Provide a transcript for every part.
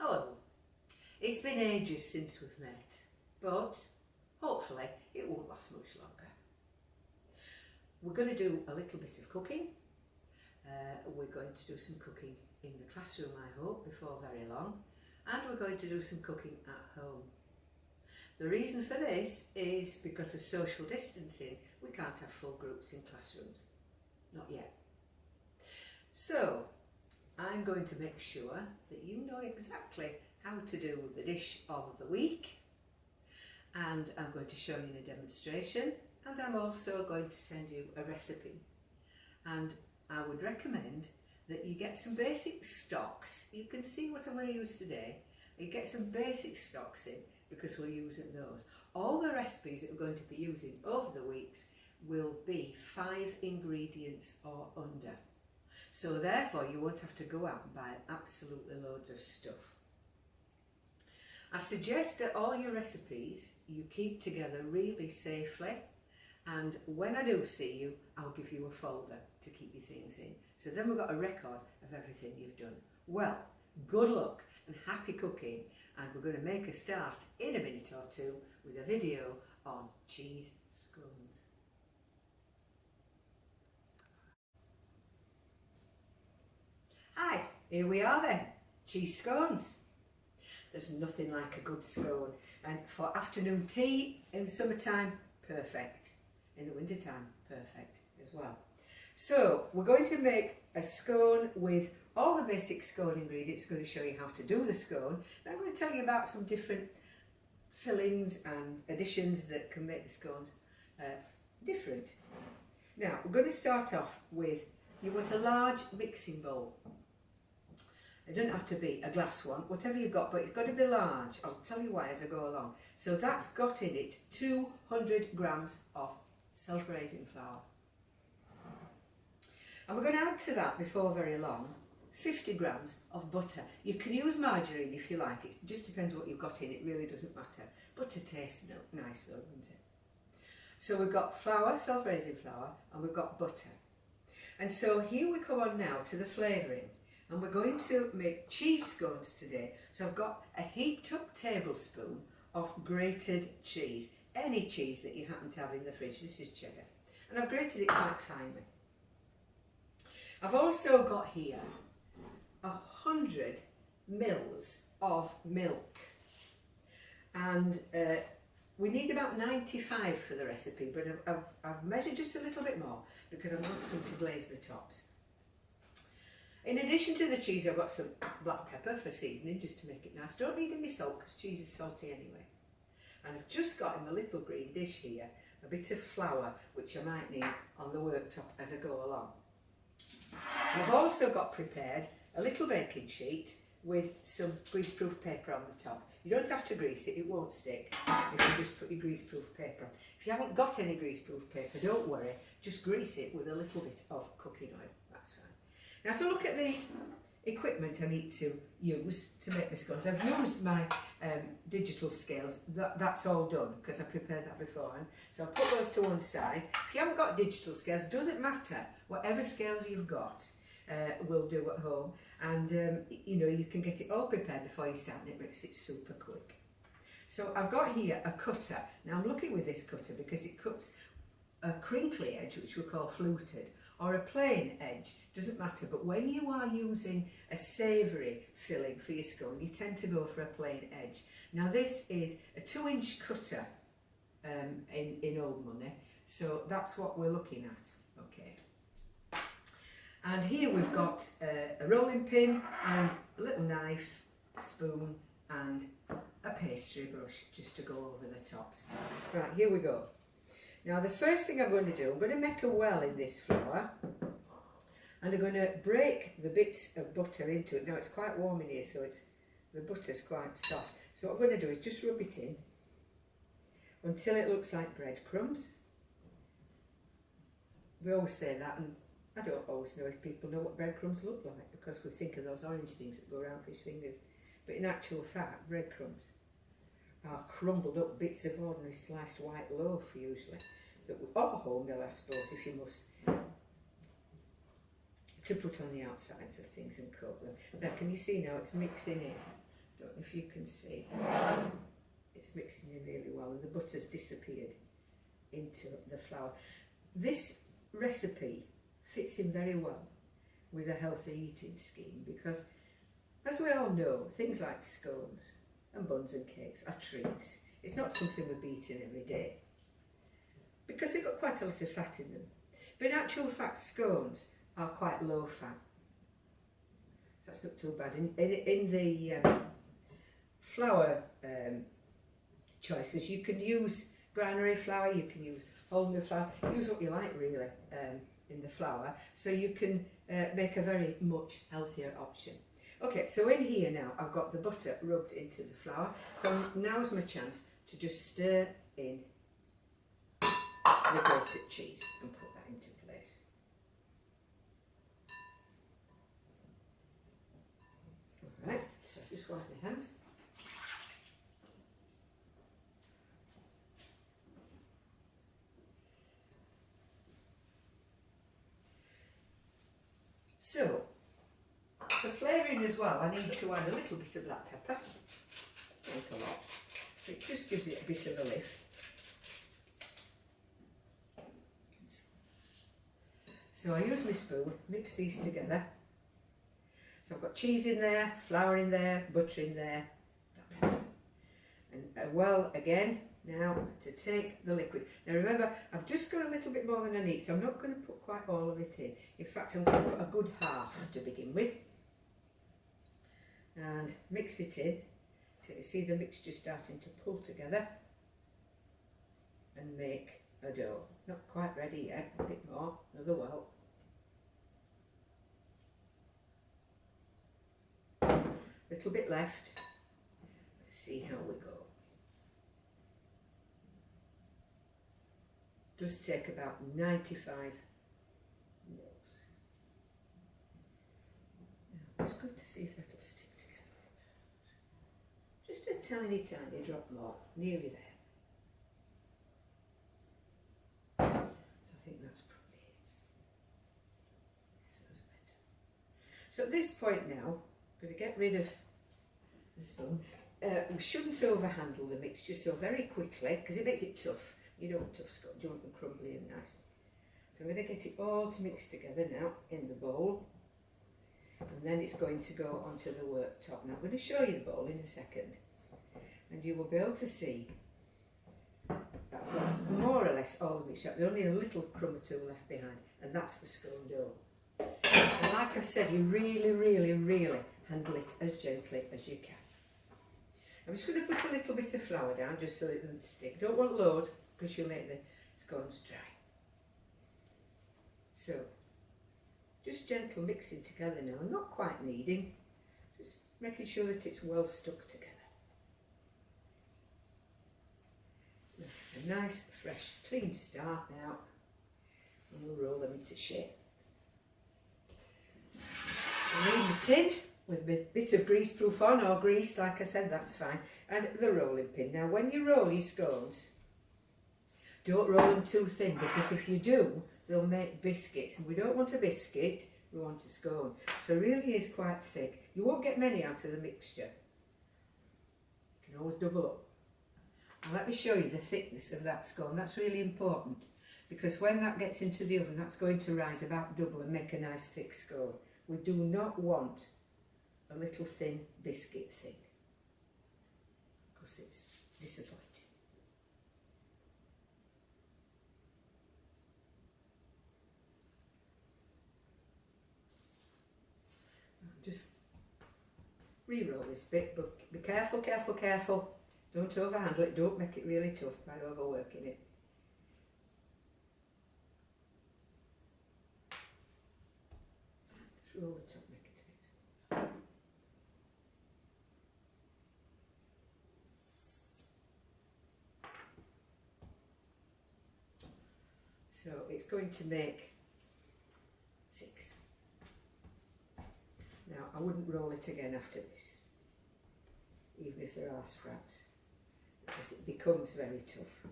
Hello. It's been ages since we've met, but hopefully it won't last much longer. We're going to do a little bit of cooking. We're going to do some cooking in the classroom, I hope, before very long, and we're going to do some cooking at home. The reason for this is because of social distancing. We can't have full groups in classrooms, not yet. So I'm going to make sure that you know exactly how to do the dish of the week, and I'm going to show you in a demonstration, and I'm also going to send you a recipe. And I would recommend that you get some basic stocks. You can see what I'm going to use today. You get some basic stocks in because we're using those. All the recipes that we're going to be using over the weeks will be 5 ingredients or under. So therefore you won't have to go out and buy absolutely loads of stuff. I suggest that all your recipes you keep together really safely, and when I do see you, I'll give you a folder to keep your things in. So then we've got a record of everything you've done. Well, good luck and happy cooking, and we're going to make a start in a minute or two with a video on cheese scones. Hi, here we are then, cheese scones. There's nothing like a good scone, and for afternoon tea in the summertime, perfect. In the wintertime, perfect as well. So we're going to make a scone with all the basic scone ingredients. I'm going to show you how to do the scone. Then I'm going to tell you about some different fillings and additions that can make the scones different. Now we're going to start off with, you want a large mixing bowl. It doesn't have to be a glass one, whatever you've got, but it's got to be large. I'll tell you why as I go along. So that's got in it 200 grams of self-raising flour. And we're going to add to that before very long 50 grams of butter. You can use margarine if you like, it just depends what you've got in, it really doesn't matter. Butter tastes nice though, doesn't it? So we've got flour, self-raising flour, and we've got butter. And so here we come on now to the flavouring. And we're going to make cheese scones today. So I've got a heaped up tablespoon of grated cheese. Any cheese that you happen to have in the fridge. This is cheddar. And I've grated it quite finely. I've also got here 100 mils of milk. And we need about 95 for the recipe, but I've measured just a little bit more because I want some to glaze the tops. In addition to the cheese, I've got some black pepper for seasoning, just to make it nice. Don't need any salt because cheese is salty anyway. And I've just got in a little green dish here a bit of flour, which I might need on the worktop as I go along. I've also got prepared a little baking sheet with some greaseproof paper on the top. You don't have to grease it, it won't stick if you just put your greaseproof paper on. If you haven't got any greaseproof paper, don't worry, just grease it with a little bit of cooking oil, that's fine. Now if I look at the equipment I need to use to make the scones, I've used my digital scales, that's all done because I prepared that beforehand. So I'll put those to one side. If you haven't got digital scales, doesn't matter, whatever scales you've got will do at home. And you know, you can get it all prepared before you start and it makes it super quick. So I've got here a cutter. Now I'm looking with this cutter because it cuts a crinkly edge, which we call fluted, or a plain edge, doesn't matter, but when you are using a savoury filling for your scone, you tend to go for a plain edge. Now this is a 2-inch cutter in old money, so that's what we're looking at, okay. And here we've got a rolling pin and a little knife, spoon and a pastry brush just to go over the tops. Right, here we go. Now the first thing I'm going to do, I'm going to make a well in this flour and I'm going to break the bits of butter into it. Now it's quite warm in here, so the butter's quite soft. So what I'm going to do is just rub it in until it looks like breadcrumbs. We always say that, and I don't always know if people know what breadcrumbs look like because we think of those orange things that go around fish fingers. But in actual fact, breadcrumbs are crumbled up bits of ordinary sliced white loaf usually, that or wholemeal I suppose if you must, to put on the outsides of things and coat them. Now can you see now it's mixing in Don't know if you can see. It's mixing in really well and the butter's disappeared into the flour. This recipe fits in very well with a healthy eating scheme because, as we all know, things like scones and buns and cakes are treats. It's not something we're eating every day because they've got quite a lot of fat in them. But in actual fact, scones are quite low fat. So that's not too bad. In the flour choices, you can use granary flour, you can use wholemeal flour, use what you like really in the flour, so you can make a very much healthier option. Okay, so in here now I've got the butter rubbed into the flour, so now's my chance to just stir in the grated cheese and put that into place. Alright, so just wipe my hands. So, for flavouring as well, I need to add a little bit of black pepper, not a lot, it just gives it a bit of a lift. So I use my spoon, mix these together. So I've got cheese in there, flour in there, butter in there, black pepper. And well, again, now to take the liquid. Now remember, I've just got a little bit more than I need, so I'm not going to put quite all of it in. In fact, I'm going to put a good half to begin with. And mix it in till you see the mixture starting to pull together and make a dough. Not quite ready yet, a bit more, another well. Little bit left. Let's see how we go. Does take about 95 mils. Now, it's good to see if that'll stick together. Just a tiny, tiny drop more, nearly there. So I think that's probably it. Yes, that's better. So at this point now, I'm going to get rid of the spoon. We shouldn't overhandle the mixture so very quickly because it makes it tough. You don't want tough scones, you want them crumbly and nice. So I'm going to get it all to mix together now in the bowl. And then it's going to go onto the worktop. Now I'm going to show you the bowl in a second. And you will be able to see that I've got more or less all the mixture. There's only a little crumb or two left behind. And that's the scone dough. And like I've said, you really, really, really handle it as gently as you can. I'm just going to put a little bit of flour down just so it doesn't stick. Don't want loads because you'll make the scones dry. So, just gentle mixing together now, not quite kneading, just making sure that it's well stuck together. A nice, fresh, clean start now, and we'll roll them into shape. Leave the tin with a bit of greaseproof on, or grease, like I said, that's fine, and the rolling pin. Now when you roll your scones, don't roll them too thin, because if you do, they'll make biscuits, and we don't want a biscuit, we want a scone. So it really is quite thick. You won't get many out of the mixture. You can always double up. And let me show you the thickness of that scone. That's really important, because when that gets into the oven, that's going to rise about double and make a nice thick scone. We do not want a little thin biscuit thing, because it's disappointing. Just re-roll this bit, but be careful, careful, careful. Don't overhandle it, don't make it really tough by overworking it. Just roll the top, make it a bit. So it's going to make 6. Now I wouldn't roll it again after this, even if there are scraps, because it becomes very tough.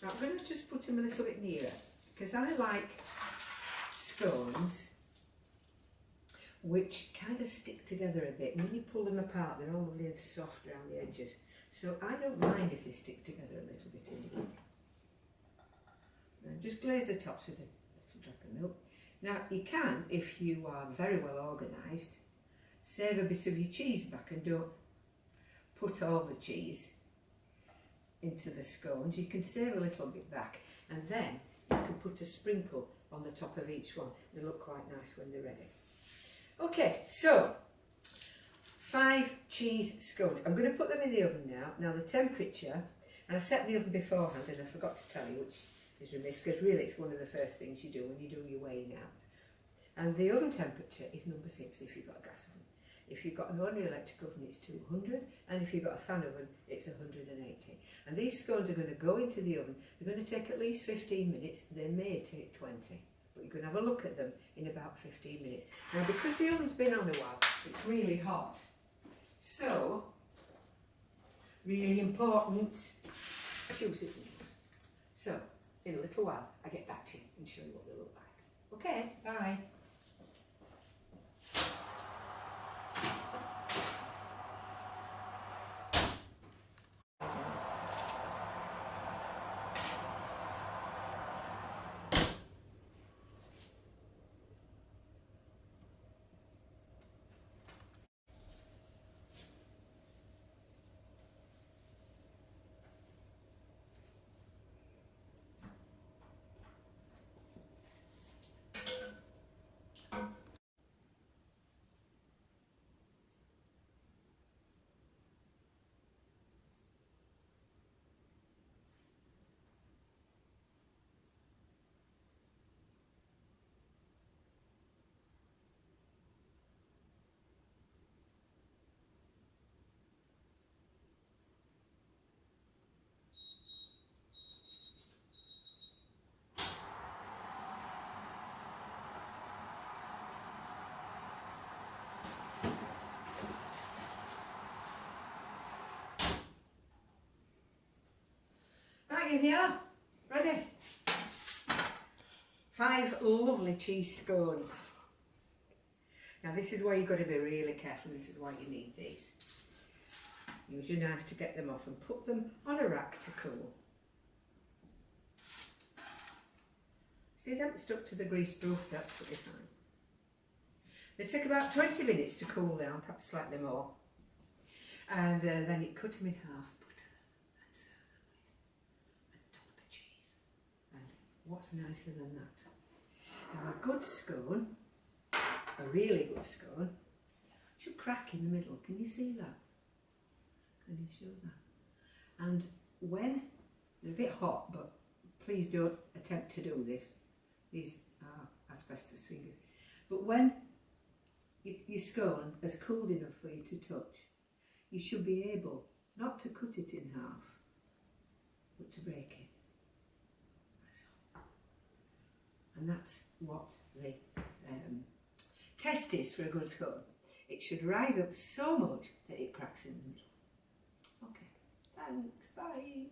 Now I'm going to just put them a little bit nearer, because I like scones which kind of stick together a bit. When you pull them apart, they're all lovely and soft around the edges. So I don't mind if they stick together a little bit in the end. And just glaze the tops with a little drop of milk. Now you can, if you are very well organised, save a bit of your cheese back and don't put all the cheese into the scones. You can save a little bit back, and then you can put a sprinkle on the top of each one. They look quite nice when they're ready. Okay, so 5 cheese scones. I'm going to put them in the oven now. Now the temperature, and I set the oven beforehand and I forgot to tell you, which is remiss, because really it's one of the first things you do when you do your weighing out. And the oven temperature is number 6 if you've got a gas oven. If you've got an ordinary electric oven, it's 200, and if you've got a fan oven, it's 180. And these scones are going to go into the oven. They're going to take at least 15 minutes. They may take 20, but you can have a look at them in about 15 minutes. Now, because the oven's been on a while, it's really hot. So, really important, 2 scissors. So, in a little while, I get back to you and show you what they look like. Okay, bye. Right, here they are, ready. 5 lovely cheese scones. Now this is where you've got to be really careful, this is why you need these. Use your knife to get them off and put them on a rack to cool. See, they haven't stuck to the grease proof, that's absolutely fine. They take about 20 minutes to cool down, perhaps slightly more. And then you cut them in half, butter them and serve them with a dollop of cheese. And what's nicer than that? Now a good scone, a really good scone, should crack in the middle. Can you see that? Can you show that? And when they're a bit hot, but please don't attempt to do this. These are asbestos fingers. But when your scone has cooled enough for you to touch, you should be able not to cut it in half, but to break it. That's all. And that's what the test is for a good scone. It should rise up so much that it cracks in the middle. Okay, thanks, bye.